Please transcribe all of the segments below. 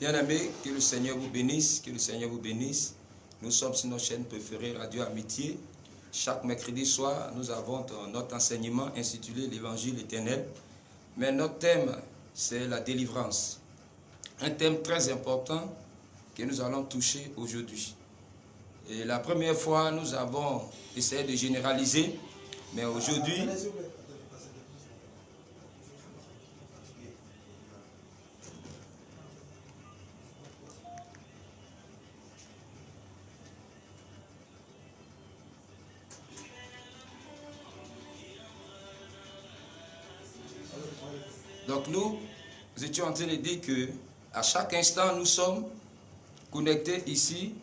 Bien-aimés, que le Seigneur vous bénisse, que le Seigneur vous bénisse. Nous sommes sur notre chaîne préférée Radio Amitié. Chaque mercredi soir, nous avons notre enseignement intitulé l'Évangile éternel. Mais notre thème, c'est la délivrance. Un thème très important que nous allons toucher aujourd'hui. Et la première fois, nous avons essayé de généraliser, mais aujourd'hui, donc nous étions en train de dire que à chaque instant, nous sommes connectés ici,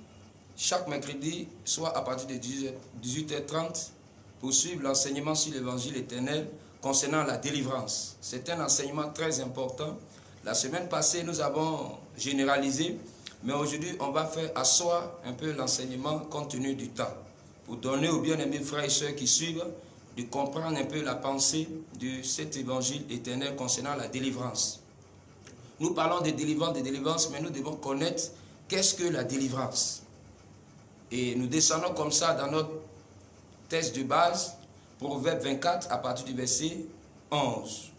chaque mercredi, soit à partir de 18h30, pour suivre l'enseignement sur l'évangile éternel concernant la délivrance. C'est un enseignement très important. La semaine passée, nous avons généralisé, mais aujourd'hui, on va faire asseoir un peu l'enseignement compte tenu du temps, pour donner aux bien-aimés frères et sœurs qui suivent de comprendre un peu la pensée de cet évangile éternel concernant la délivrance. Nous parlons de délivrance, mais nous devons connaître qu'est-ce que la délivrance. Et nous descendons comme ça dans notre texte de base, Proverbe 24, à partir du verset 11.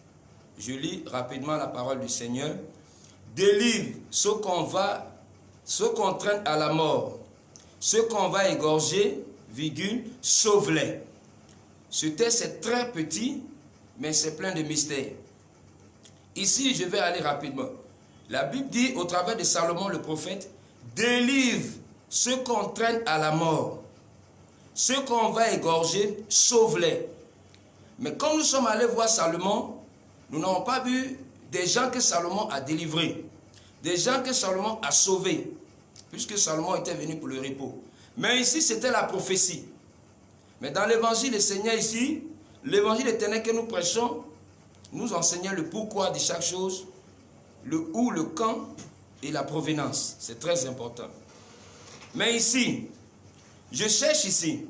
Je lis rapidement la parole du Seigneur. Délivre ceux qu'on traîne à la mort, ceux qu'on va égorger, sauve-les. Ce texte est très petit, mais c'est plein de mystères. Ici, je vais aller rapidement. La Bible dit, au travers de Salomon le prophète, délivre ceux qu'on traîne à la mort, ceux qu'on va égorger, sauve-les. Mais comme nous sommes allés voir Salomon, nous n'avons pas vu des gens que Salomon a délivrés, des gens que Salomon a sauvés, puisque Salomon était venu pour le repos. Mais ici, c'était la prophétie. Mais dans l'évangile du Seigneur ici, l'évangile éternel que nous prêchons, nous enseignons le pourquoi de chaque chose, le où, le quand et la provenance. C'est très important. Mais ici, je cherche ici,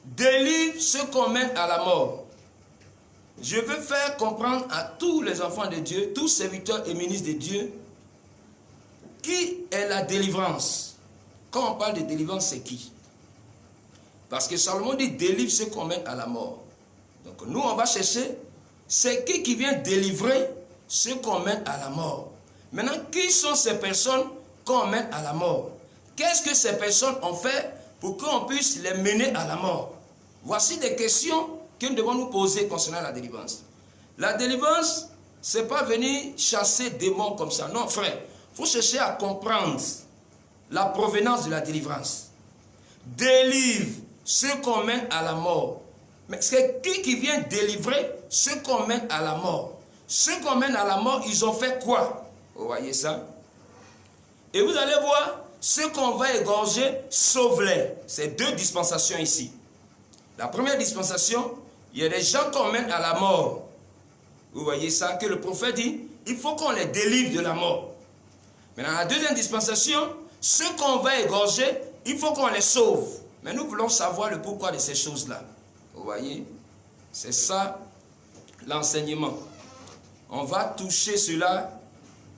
délivre ceux qu'on mène à la mort. Je veux faire comprendre à tous les enfants de Dieu, tous serviteurs et ministres de Dieu, qui est la délivrance. Quand on parle de délivrance, c'est qui? Parce que Salomon dit délivre ceux qu'on mène à la mort. Donc nous, on va chercher, c'est qui vient délivrer ceux qu'on mène à la mort. Maintenant, qui sont ces personnes qu'on mène à la mort? Qu'est-ce que ces personnes ont fait pour qu'on puisse les mener à la mort? Voici des questions que nous devons nous poser concernant la délivrance. La délivrance, ce n'est pas venir chasser des démons comme ça. Non, frère, il faut chercher à comprendre la provenance de la délivrance. Délivre ceux qu'on mène à la mort. Mais c'est qui vient délivrer ceux qu'on mène à la mort? Ceux qu'on mène à la mort, ils ont fait quoi? Vous voyez ça? Et vous allez voir, ceux qu'on va égorger, sauve-les. C'est deux dispensations ici. La première dispensation, il y a des gens qu'on mène à la mort. Vous voyez ça? Que le prophète dit, il faut qu'on les délivre de la mort. Mais dans la deuxième dispensation, ceux qu'on va égorger, il faut qu'on les sauve. Mais nous voulons savoir le pourquoi de ces choses-là. Vous voyez? C'est ça l'enseignement. On va toucher cela.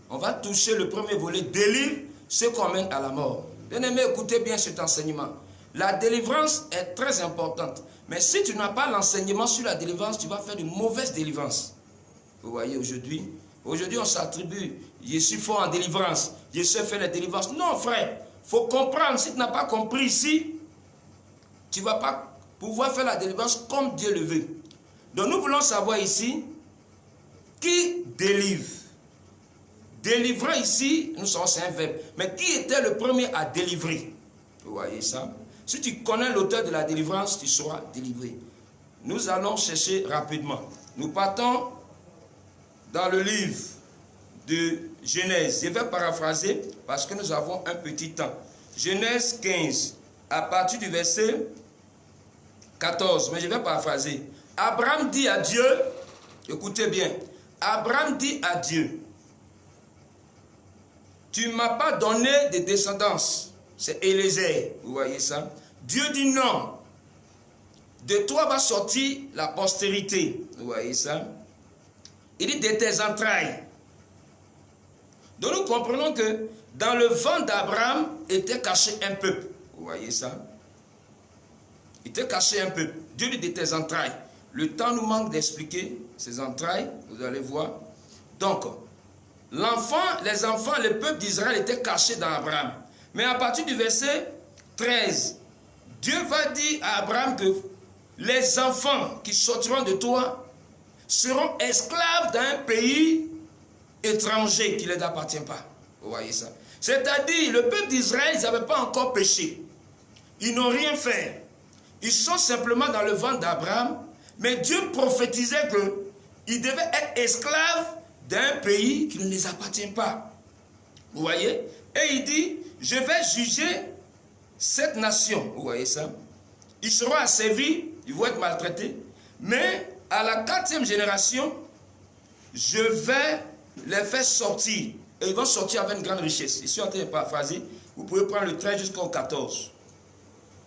On va toucher le premier volet, délivre ceux qu'on mène à la mort. Bien-aimés, écoutez bien cet enseignement. La délivrance est très importante. Mais si tu n'as pas l'enseignement sur la délivrance, tu vas faire de mauvaises délivrances. Vous voyez, aujourd'hui, on s'attribue, je suis fort en délivrance, je sais faire la délivrance. Non, frère, il faut comprendre. Si tu n'as pas compris ici, tu ne vas pas pouvoir faire la délivrance comme Dieu le veut. Donc nous voulons savoir ici, qui délivre? Délivrer ici, nous savons c'est un verbe. Mais qui était le premier à délivrer? Vous voyez ça? Si tu connais l'auteur de la délivrance, tu seras délivré. Nous allons chercher rapidement. Nous partons dans le livre de Genèse. Je vais paraphraser parce que nous avons un petit temps. Genèse 15, à partir du verset 14. Mais je vais paraphraser. Abraham dit à Dieu, écoutez bien, Abraham dit à Dieu, tu ne m'as pas donné de descendance. C'est Élézer, vous voyez ça? Dieu dit non. De toi va sortir la postérité. Vous voyez ça? Il dit de tes entrailles. Donc nous comprenons que dans le ventre d'Abraham était caché un peuple. Vous voyez ça? Il était caché un peuple. Dieu dit de tes entrailles. Le temps nous manque d'expliquer ces entrailles, vous allez voir. Donc, les enfants, le peuple d'Israël était caché dans Abraham. Mais à partir du verset 13, Dieu va dire à Abraham que les enfants qui sortiront de toi seront esclaves d'un pays étranger qui ne les appartient pas. Vous voyez ça? C'est-à-dire, le peuple d'Israël, ils n'avaient pas encore péché. Ils n'ont rien fait. Ils sont simplement dans le ventre d'Abraham, mais Dieu prophétisait qu'ils devaient être esclaves d'un pays qui ne les appartient pas. Vous voyez? Et il dit, je vais juger cette nation. Vous voyez ça? Ils seront asservis, ils vont être maltraités, mais à la 4e génération, je vais les faire sortir. Et ils vont sortir avec une grande richesse. Je suis en train de paraphraser. Vous pouvez prendre le 13 jusqu'au 14.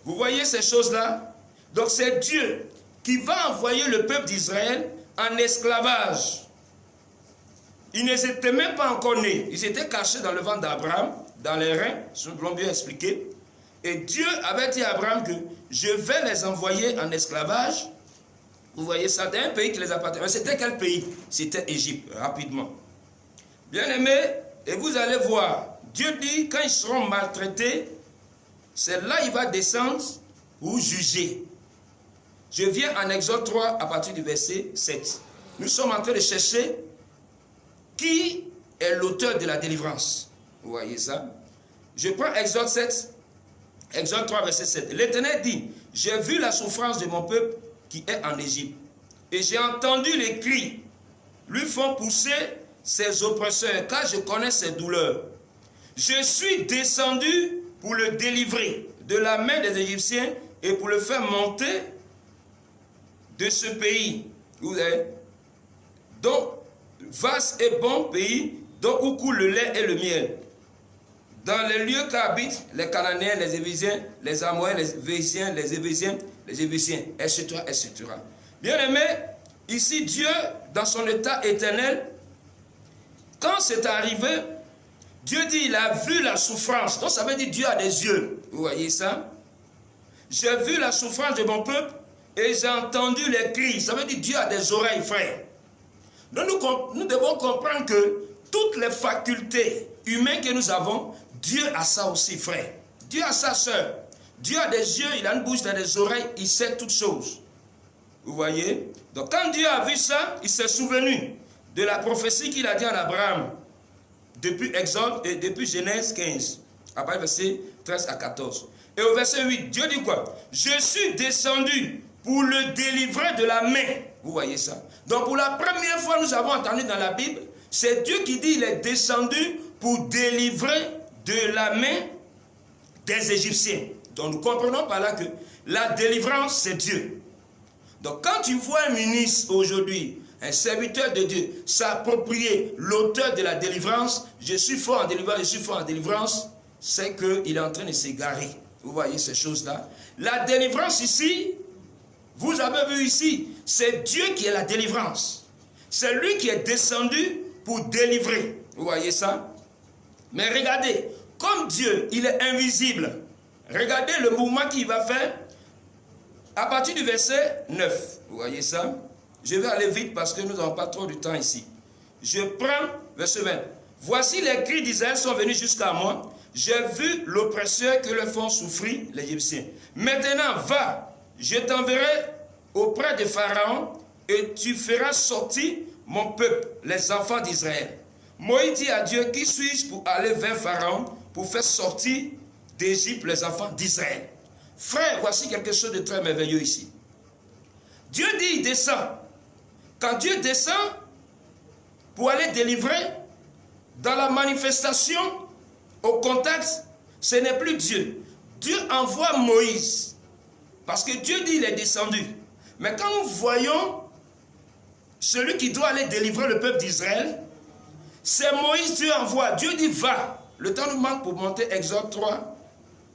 Vous voyez ces choses-là? Donc c'est Dieu qui va envoyer le peuple d'Israël en esclavage. Ils n'étaient même pas encore nés. Ils étaient cachés dans le ventre d'Abraham, dans les reins, nous l'avons bien expliqué. Et Dieu avait dit à Abraham que je vais les envoyer en esclavage. Vous voyez ça, d'un pays qui les appartient. Mais c'était quel pays? C'était Égypte, rapidement. Bien aimé, et vous allez voir, Dieu dit, quand ils seront maltraités, c'est là qu'il va descendre pour juger. Je viens en Exode 3 à partir du verset 7. Nous sommes en train de chercher qui est l'auteur de la délivrance. Vous voyez ça? Je prends Exode 7, Exode 3 verset 7. L'Éternel dit, j'ai vu la souffrance de mon peuple qui est en Égypte, et j'ai entendu les cris, lui font pousser ses oppresseurs, car je connais ses douleurs. Je suis descendu pour le délivrer de la main des Égyptiens et pour le faire monter de ce pays. Vous voyez? Donc, vaste et bon pays, donc où coule le lait et le miel. Dans les lieux qu'habitent les Cananéens, les Éviziens, les Amoréens, les Vésiens, les Évésiens, les Évusiens, etc., etc. Bien aimé, ici Dieu, dans son état éternel, quand c'est arrivé, Dieu dit, il a vu la souffrance. Donc ça veut dire Dieu a des yeux. Vous voyez ça? J'ai vu la souffrance de mon peuple et j'ai entendu les cris. Ça veut dire Dieu a des oreilles, frère. Donc nous devons comprendre que toutes les facultés humaines que nous avons, Dieu a ça aussi, frère. Dieu a ça, sœur. Dieu a des yeux, il a une bouche, il a des oreilles, il sait toutes choses. Vous voyez? Donc quand Dieu a vu ça, il s'est souvenu de la prophétie qu'il a dit à Abraham depuis Exode et depuis Genèse 15, après verset 13 à 14. Et au verset 8, Dieu dit quoi? Je suis descendu pour le délivrer de la main. Vous voyez ça? Donc pour la première fois, nous avons entendu dans la Bible, c'est Dieu qui dit il est descendu pour délivrer de la main des Égyptiens. Donc nous comprenons par là que la délivrance, c'est Dieu. Donc quand tu vois un ministre aujourd'hui, un serviteur de Dieu, s'approprier l'auteur de la délivrance, je suis fort en délivrance, je suis fort en délivrance, c'est qu'il est en train de s'égarer. Vous voyez ces choses-là. La délivrance ici, vous avez vu ici, c'est Dieu qui est la délivrance. C'est lui qui est descendu pour délivrer. Vous voyez ça? Mais regardez, comme Dieu, il est invisible. Regardez le mouvement qu'il va faire à partir du verset 9. Vous voyez ça? Je vais aller vite parce que nous n'avons pas trop de temps ici. Je prends verset 20. Voici les cris d'Israël sont venus jusqu'à moi. J'ai vu l'oppresseur que le font souffrir les Égyptiens. Maintenant, va, je t'enverrai auprès de Pharaon et tu feras sortir mon peuple, les enfants d'Israël. Moïse dit à Dieu, qui suis-je pour aller vers Pharaon pour faire sortir d'Égypte les enfants d'Israël? Frère, voici quelque chose de très merveilleux ici. Dieu dit, il descend. Quand Dieu descend pour aller délivrer, dans la manifestation, au contact, ce n'est plus Dieu. Dieu envoie Moïse. Parce que Dieu dit, il est descendu. Mais quand nous voyons celui qui doit aller délivrer le peuple d'Israël, c'est Moïse, Dieu envoie. Dieu dit, va. Le temps nous manque pour monter Exode 3,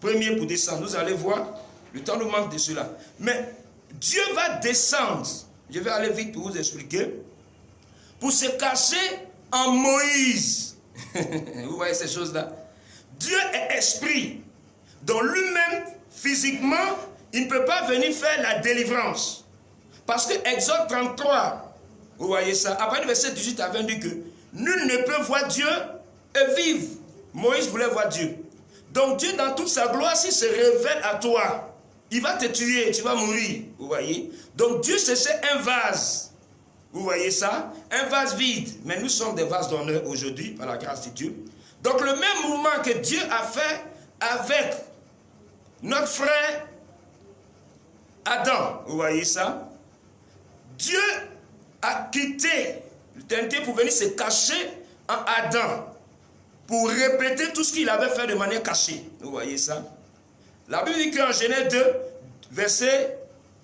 premier pour descendre. Vous allez voir, le temps nous manque de cela. Mais Dieu va descendre. Je vais aller vite pour vous expliquer. Pour se cacher en Moïse. Vous voyez ces choses-là? Dieu est esprit. Donc lui-même, physiquement, il ne peut pas venir faire la délivrance. Parce que Exode 33, vous voyez ça, après le verset 18 à 20 dit que nul ne peut voir Dieu et vivre. Moïse voulait voir Dieu. Donc Dieu, dans toute sa gloire, s'il se révèle à toi, il va te tuer, tu vas mourir. Vous voyez? Donc Dieu cherchait un vase. Vous voyez ça? Un vase vide. Mais nous sommes des vases d'honneur aujourd'hui, par la grâce de Dieu. Donc le même mouvement que Dieu a fait avec notre frère Adam. Vous voyez ça? Dieu a quitté l'éternité pour venir se cacher en Adam. Pour répéter tout ce qu'il avait fait de manière cachée. Vous voyez ça? La Bible dit qu'en Genèse 2, verset,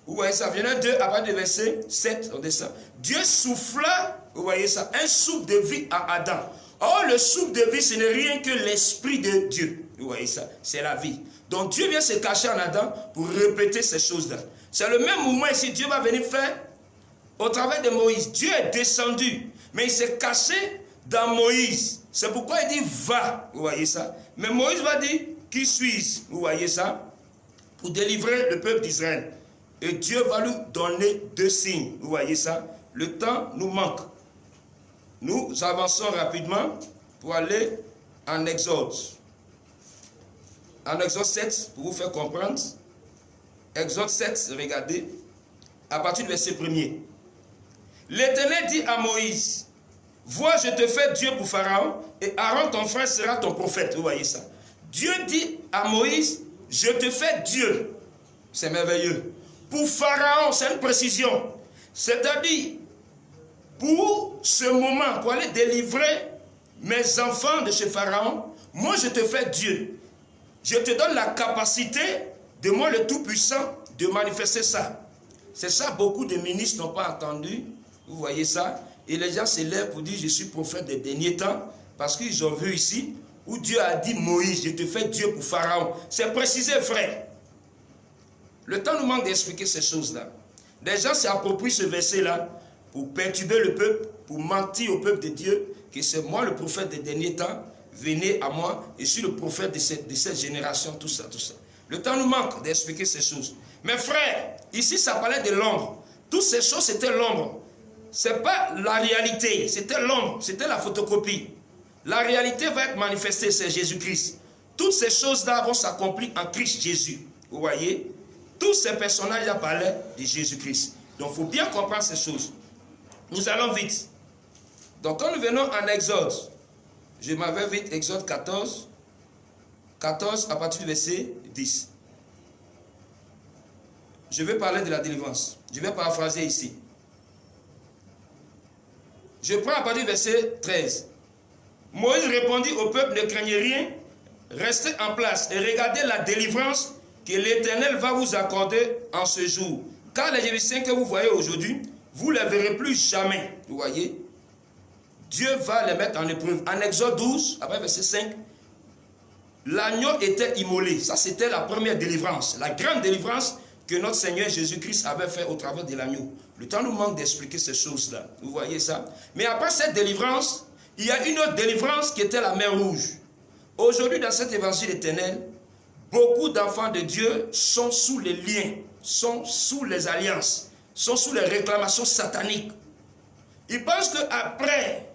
vous voyez ça, Genèse 2, après le verset 7, on descend. Dieu souffla, vous voyez ça, un souffle de vie à Adam. Or, le souffle de vie, ce n'est rien que l'esprit de Dieu. Vous voyez ça? C'est la vie. Donc, Dieu vient se cacher en Adam pour répéter ces choses-là. C'est le même mouvement ici, Dieu va venir faire au travers de Moïse. Dieu est descendu, mais il s'est caché dans Moïse. C'est pourquoi il dit va, vous voyez ça. Mais Moïse va dire qui suis-je, vous voyez ça, pour délivrer le peuple d'Israël. Et Dieu va lui donner 2 signes, vous voyez ça. Le temps nous manque. Nous avançons rapidement pour aller en Exode. En Exode 7, pour vous faire comprendre. Exode 7, regardez, à partir du verset 1er. L'Éternel dit à Moïse, vois, je te fais Dieu pour Pharaon, et Aaron, ton frère, sera ton prophète. Vous voyez ça. Dieu dit à Moïse, je te fais Dieu. C'est merveilleux. Pour Pharaon, c'est une précision. C'est-à-dire, pour ce moment, pour aller délivrer mes enfants de chez Pharaon, moi, je te fais Dieu. Je te donne la capacité de moi, le Tout-Puissant, de manifester ça. C'est ça, beaucoup de ministres n'ont pas entendu. Vous voyez ça. Et les gens se lèvent pour dire, je suis prophète des derniers temps, parce qu'ils ont vu ici, où Dieu a dit, Moïse, je te fais Dieu pour Pharaon. C'est précisé, frère. Le temps nous manque d'expliquer ces choses-là. Les gens s'approprient ce verset-là pour perturber le peuple, pour mentir au peuple de Dieu, que c'est moi le prophète des derniers temps, venez à moi, et je suis le prophète de cette génération, tout ça, tout ça. Le temps nous manque d'expliquer ces choses. Mais frère, ici ça parlait de l'ombre. Toutes ces choses, c'était l'ombre. Ce n'est pas la réalité, c'était l'ombre, c'était la photocopie. La réalité va être manifestée, c'est Jésus-Christ. Toutes ces choses-là vont s'accomplir en Christ Jésus. Vous voyez? Tous ces personnages-là parlaient de Jésus-Christ. Donc il faut bien comprendre ces choses. Nous allons vite. Donc quand nous venons en Exode, je m'en vais vite, Exode 14, 14 à partir du verset 10. Je vais parler de la délivrance. Je vais paraphraser ici. Je prends à partir du verset 13. Moïse répondit au peuple, ne craignez rien, restez en place et regardez la délivrance que l'Éternel va vous accorder en ce jour. Car les Égyptiens que vous voyez aujourd'hui, vous ne les verrez plus jamais. Vous voyez? Dieu va les mettre en épreuve. En Exode 12, après verset 5, l'agneau était immolé. Ça, c'était la première délivrance. La grande délivrance que notre Seigneur Jésus-Christ avait fait au travers de l'agneau. Le temps nous manque d'expliquer ces choses-là. Vous voyez ça? Mais après cette délivrance, il y a une autre délivrance qui était la mer Rouge. Aujourd'hui, dans cet évangile éternel, beaucoup d'enfants de Dieu sont sous les liens, sont sous les alliances, sont sous les réclamations sataniques. Ils pensent qu'après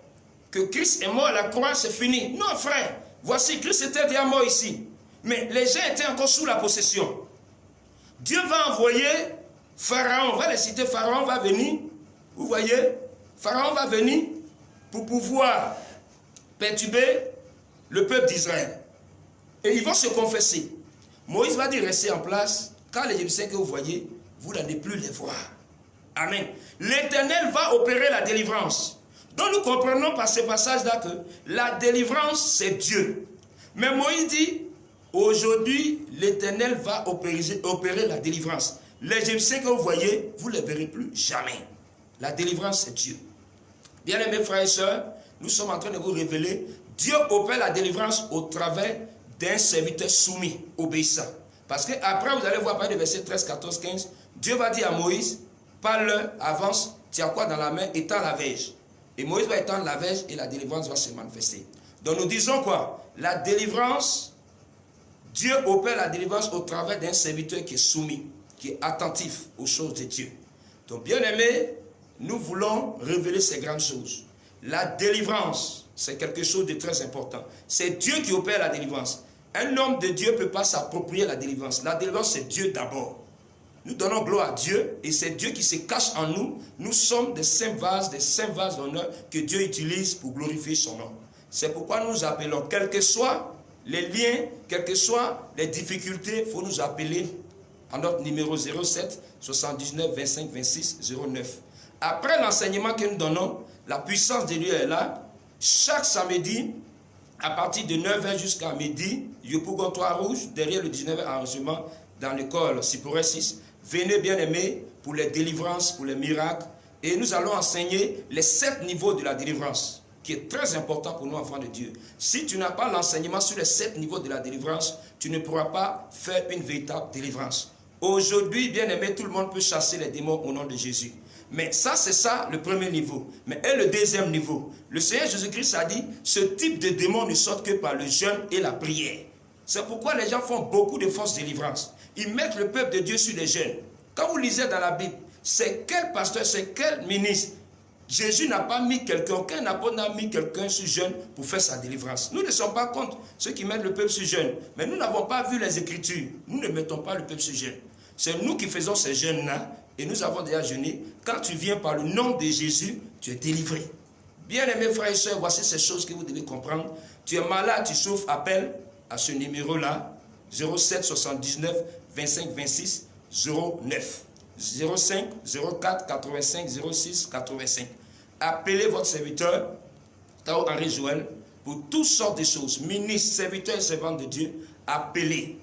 que Christ est mort à la croix, c'est fini. Non, frère, voici, Christ était déjà mort ici. Mais les gens étaient encore sous la possession. Dieu va envoyer Pharaon, on va les citer, Pharaon va venir, vous voyez, Pharaon va venir pour pouvoir perturber le peuple d'Israël. Et ils vont se confesser. Moïse va dire restez en place, car les Égyptiens que vous voyez, vous n'allez plus les voir. Amen. L'Éternel va opérer la délivrance. Donc nous comprenons par ce passage-là que la délivrance, c'est Dieu. Mais Moïse dit, aujourd'hui, l'Éternel va opérer la délivrance. Les Égyptiens que vous voyez, vous ne les verrez plus jamais. La délivrance, c'est Dieu. Bien-aimés frères et sœurs, nous sommes en train de vous révéler, Dieu opère la délivrance au travers d'un serviteur soumis, obéissant. Parce qu'après, vous allez voir par les versets 13, 14, 15, Dieu va dire à Moïse, parle, avance, tiens quoi dans la main, étends la verge. Et Moïse va étendre la verge et la délivrance va se manifester. Donc nous disons quoi? La délivrance, Dieu opère la délivrance au travers d'un serviteur qui est soumis, qui est attentif aux choses de Dieu. Donc bien aimé, nous voulons révéler ces grandes choses. La délivrance, c'est quelque chose de très important. C'est Dieu qui opère la délivrance. Un homme de Dieu ne peut pas s'approprier la délivrance. La délivrance, c'est Dieu d'abord. Nous donnons gloire à Dieu et c'est Dieu qui se cache en nous. Nous sommes des saints vases d'honneur que Dieu utilise pour glorifier son nom. C'est pourquoi nous appelons, quels que soient les liens, quelles que soient les difficultés, il faut nous appeler à notre numéro 07 79 25 26 09. Après l'enseignement que nous donnons, la puissance de Dieu est là. Chaque samedi, à partir de 9h jusqu'à midi, Yopougon Trois-Rouges, derrière le 19e arrangement, dans l'école Sipuré 6. Venez bien aimés pour les délivrances, pour les miracles. Et nous allons enseigner les 7 niveaux de la délivrance, qui est très important pour nous, enfants de Dieu. Si tu n'as pas l'enseignement sur les 7 niveaux de la délivrance, tu ne pourras pas faire une véritable délivrance. Aujourd'hui, bien aimé, tout le monde peut chasser les démons au nom de Jésus. Mais ça, c'est ça le premier niveau. Mais et le deuxième niveau, le Seigneur Jésus-Christ a dit, ce type de démons ne sort que par le jeûne et la prière. C'est pourquoi les gens font beaucoup de fausses délivrances. Ils mettent le peuple de Dieu sur les jeûnes. Quand vous lisez dans la Bible, c'est quel pasteur, c'est quel ministre? Jésus n'a pas mis quelqu'un, aucun apôtre n'a mis quelqu'un sur jeûne pour faire sa délivrance. Nous ne sommes pas contre ceux qui mettent le peuple sur jeûne. Mais nous n'avons pas vu les Écritures. Nous ne mettons pas le peuple sur jeûne. C'est nous qui faisons ces jeûnes-là. Et nous avons déjà jeûné. Quand tu viens par le nom de Jésus, tu es délivré. Bien-aimés frères et sœurs, voici ces choses que vous devez comprendre. Tu es malade, tu souffres, appelle à ce numéro-là, 07 79 25 26 09. 05 04 85 06 85. Appelez votre serviteur, Tao Henri Joël, pour toutes sortes de choses. Ministre, serviteur et servante de Dieu, appelez.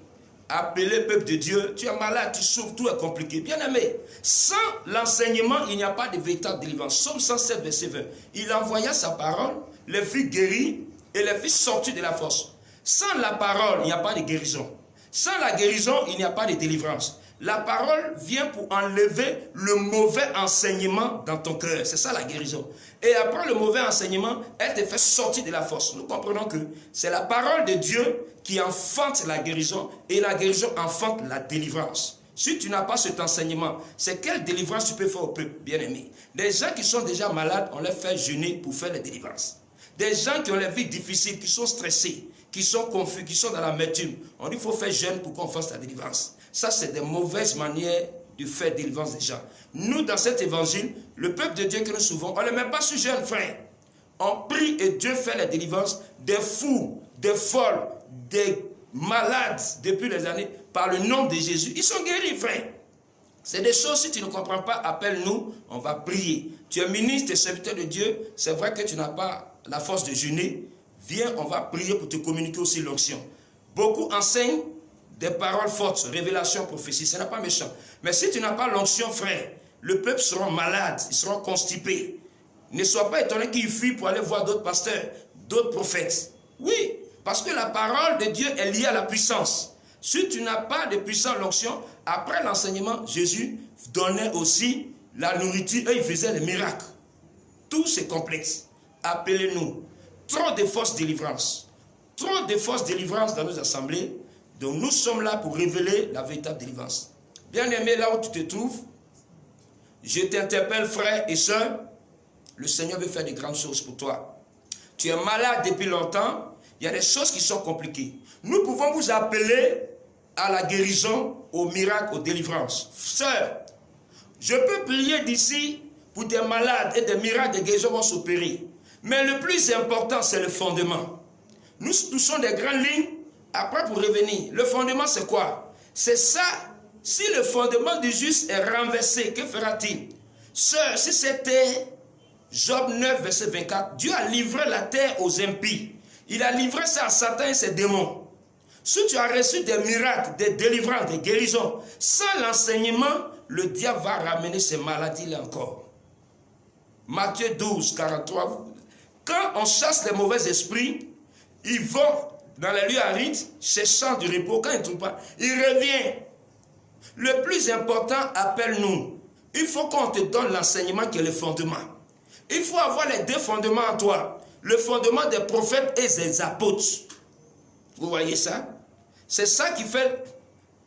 Appelez peuple de Dieu, tu es malade, tu souffres, tout est compliqué. Bien aimé, sans l'enseignement, il n'y a pas de véritable délivrance. Somme 107, verset 20. Il envoya sa parole, les filles guéries et les filles sorties de la force. Sans la parole, il n'y a pas de guérison. Sans la guérison, il n'y a pas de délivrance. La parole vient pour enlever le mauvais enseignement dans ton cœur. C'est ça la guérison. Et après le mauvais enseignement, elle te fait sortir de la force. Nous comprenons que c'est la parole de Dieu qui enfante la guérison et la guérison enfante la délivrance. Si tu n'as pas cet enseignement, c'est quelle délivrance tu peux faire au peuple, bien-aimé? Des gens qui sont déjà malades, on les fait jeûner pour faire la délivrance. Des gens qui ont les vies difficiles, qui sont stressés, qui sont confus, qui sont dans l'amertume, on dit qu'il faut faire jeûne pour qu'on fasse la délivrance. Ça, c'est des mauvaises manières de faire délivrance des gens. Nous, dans cet évangile, le peuple de Dieu que nous suivons, on ne le met pas sur jeûne, frère. On prie et Dieu fait la délivrance des fous, des folles, des malades depuis des années par le nom de Jésus. Ils sont guéris, frère. C'est des choses, si tu ne comprends pas, appelle-nous, on va prier. Tu es ministre et serviteur de Dieu, c'est vrai que tu n'as pas la force de jeûner. Viens, on va prier pour te communiquer aussi l'onction. Beaucoup enseignent des paroles fortes, révélation, prophétie, ce n'est pas méchant. Mais si tu n'as pas l'onction, frère, le peuple sera malade, ils seront constipés. Ne sois pas étonné qu'ils fuient pour aller voir d'autres pasteurs, d'autres prophètes. Oui, parce que la parole de Dieu est liée à la puissance. Si tu n'as pas de puissance, l'onction, après l'enseignement, Jésus donnait aussi la nourriture et il faisait les miracles. Tout c'est complexe. Appelez-nous. Trop de fausses délivrances. Trop de fausses délivrances dans nos assemblées. Donc nous sommes là pour révéler la véritable délivrance. Bien-aimé, là où tu te trouves, je t'interpelle, frère et soeur, le Seigneur veut faire de grandes choses pour toi. Tu es malade depuis longtemps, il y a des choses qui sont compliquées. Nous pouvons vous appeler à la guérison, au miracle, aux délivrances. Sœur, je peux prier d'ici pour des malades et des miracles, des guérisons vont s'opérer. Mais le plus important, c'est le fondement. Nous touchons des grandes lignes. Après, pour revenir, le fondement, c'est quoi? C'est ça. Si le fondement du juste est renversé, que fera-t-il? Sœur, si c'était Job 9, verset 24, Dieu a livré la terre aux impies. Il a livré ça à Satan et ses démons. Si tu as reçu des miracles, des délivrances, des guérisons, sans l'enseignement, le diable va ramener ces maladies-là encore. Matthieu 12, 43. Quand on chasse les mauvais esprits, ils vont dans les lieux arides, cherchant du repos. Quand ils ne trouvent pas, ils reviennent. Le plus important, appelle-nous. Il faut qu'on te donne l'enseignement qui est le fondement. Il faut avoir les deux fondements en toi. le fondement des prophètes et des apôtres. Vous voyez ça? C'est ça qui fait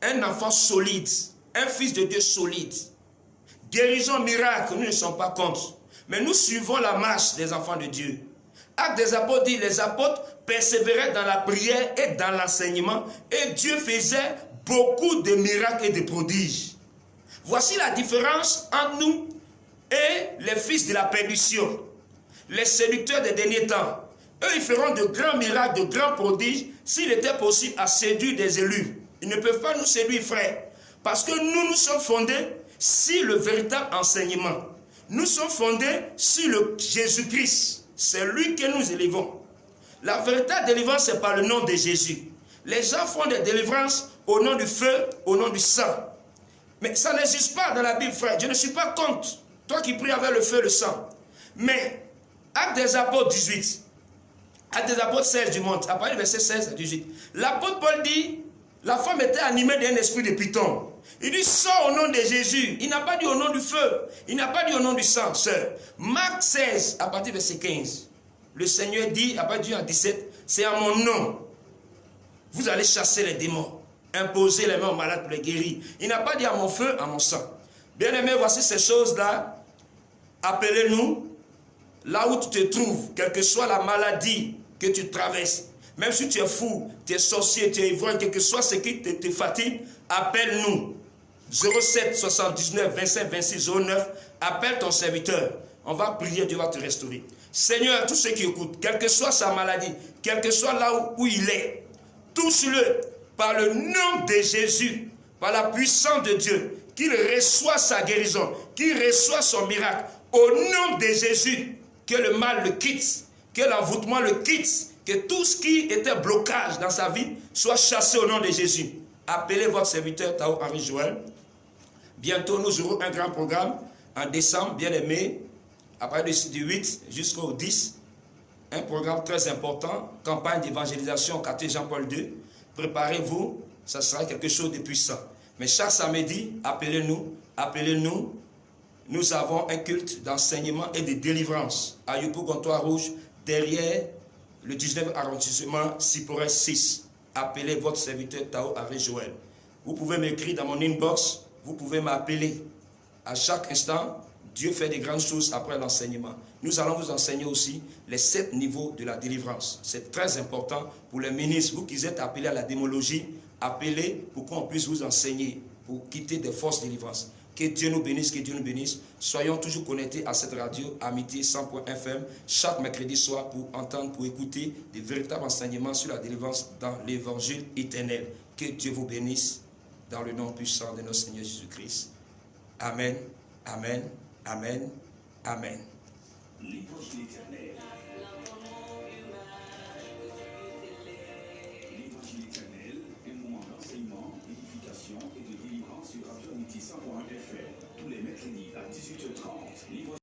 un enfant solide, un fils de Dieu solide. Guérison, miracle, nous ne sommes pas contre. Mais nous suivons la marche des enfants de Dieu. Actes des apôtres dit, les apôtres persévéraient dans la prière et dans l'enseignement, et Dieu faisait beaucoup de miracles et de prodiges. Voici la différence entre nous et les fils de la perdition, les séducteurs des derniers temps. Eux, ils feront de grands miracles, de grands prodiges, s'il était possible à séduire des élus. Ils ne peuvent pas nous séduire, frères, parce que nous sommes fondés sur le véritable enseignement. Nous sommes fondés sur le Jésus-Christ. C'est lui que nous élevons. La véritable délivrance, c'est par le nom de Jésus. Les gens font des délivrances au nom du feu, au nom du sang. Mais ça n'existe pas dans la Bible, frère. Je ne suis pas contre toi qui pries avec le feu et le sang. Mais, Actes des apôtres 18, Actes des apôtres 16 du monde, à partir du verset 16 à 18, l'apôtre Paul dit, la femme était animée d'un esprit de python. Il dit, sors au nom de Jésus. Il n'a pas dit au nom du feu. Il n'a pas dit au nom du sang, sœur. Marc 16, à partir du verset 15. Le Seigneur dit, à partir du 17, c'est à mon nom. Vous allez chasser les démons. Imposer les mains aux malades pour les guérir. Il n'a pas dit à mon feu, à mon sang. Bien aimé, voici ces choses-là. Appelez-nous là où tu te trouves, quelle que soit la maladie que tu traverses. Même si tu es fou, tu es sorcier, tu es ivrogne, quel que soit ce qui te fatigue, appelle-nous. 07 79 25 26 09, appelle ton serviteur. On va prier, Dieu va te restaurer. Seigneur, tous ceux qui écoutent, quelle que soit sa maladie, quel que soit là où il est, touche-le par le nom de Jésus, par la puissance de Dieu, qu'il reçoive sa guérison, qu'il reçoive son miracle. Au nom de Jésus, que le mal le quitte, que l'envoûtement le quitte, que tout ce qui était blocage dans sa vie soit chassé au nom de Jésus. Appelez votre serviteur Tao Henri Joël. Bientôt, nous aurons un grand programme en décembre, bien aimé, à partir du 8 jusqu'au 10. Un programme très important, campagne d'évangélisation au quartier Jean-Paul II. Préparez-vous, ça sera quelque chose de puissant. Mais chaque samedi, appelez-nous, appelez-nous. Nous avons un culte d'enseignement et de délivrance à Yopou Comptoir Rouge, derrière le 19 arrondissement Cyprès 6. Appelez votre serviteur Tao Henri Joël. Vous pouvez m'écrire dans mon inbox, vous pouvez m'appeler. À chaque instant, Dieu fait des grandes choses après l'enseignement. Nous allons vous enseigner aussi les 7 niveaux de la délivrance. C'est très important pour les ministres. Vous qui êtes appelés à la démologie, appelez pour qu'on puisse vous enseigner, pour quitter des fausses délivrances. Que Dieu nous bénisse, que Dieu nous bénisse. Soyons toujours connectés à cette radio Amitié 100.fm chaque mercredi soir pour entendre, pour écouter des véritables enseignements sur la délivrance dans l'évangile éternel. Que Dieu vous bénisse dans le nom puissant de notre Seigneur Jésus-Christ. Amen, amen, amen, amen.